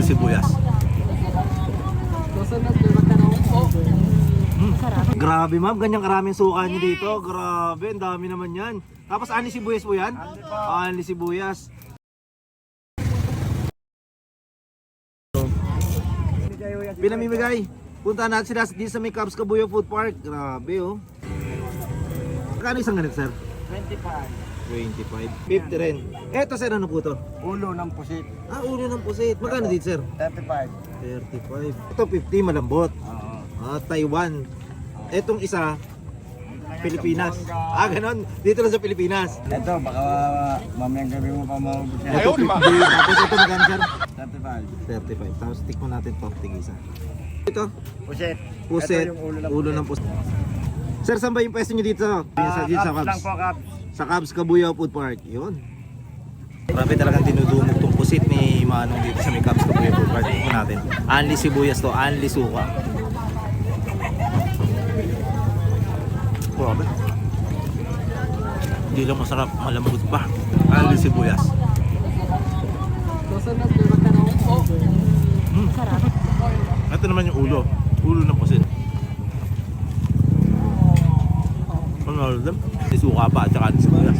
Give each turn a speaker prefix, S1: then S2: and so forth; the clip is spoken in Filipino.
S1: sibuyas. Grabe ma'am, ganyang karaming suka niyo dito. Grabe, ang dami naman yan. Tapos ani sibuyas po yan? Ani sibuyas. Pinamimigay. Punta natin sila dito sa may Cubs Kabuyaw Food Park. Grabe oh. Kano isang ganito sir? 25. 50 rin. Eto sir, ano po to?
S2: Ulo ng pusit.
S1: Ah, ulo ng pusit. Magkano dito sir?
S2: 35.
S1: 35. Ito 50, malambot.
S2: Oo.
S1: Taiwan. Etong isa, Pilipinas. Ah, ganon. Dito lang sa Pilipinas.
S2: Ito, baka mamayang gabi mo pa maubos yan.
S1: Ito 50. Tapos ito magkano sir?
S2: 35.
S1: 35. Tapos tikman natin to, tigisa. Ito,
S2: Pusit.
S1: puset.
S2: Ito yung
S1: Ulo ng puset. Sir, saan ba yung pwesto nyo dito? Sa
S2: Caps lang
S1: Cubs.
S2: po, Caps.
S1: Sa Cubs Kabuyaw Food Park. Yun. Grabe talagang dinudumog tong pusit ni Manong dito sa may Cubs Kabuyaw Food Park. Tignan natin. Anli sibuyas to, anli suka. Grabe. Hindi lang masarap, malambot pa. Anli sibuyas.
S3: Sarap.
S1: Ito naman yung ulo. Ulo ng pusit. Ano alam? May suka pa at saka sibuyas.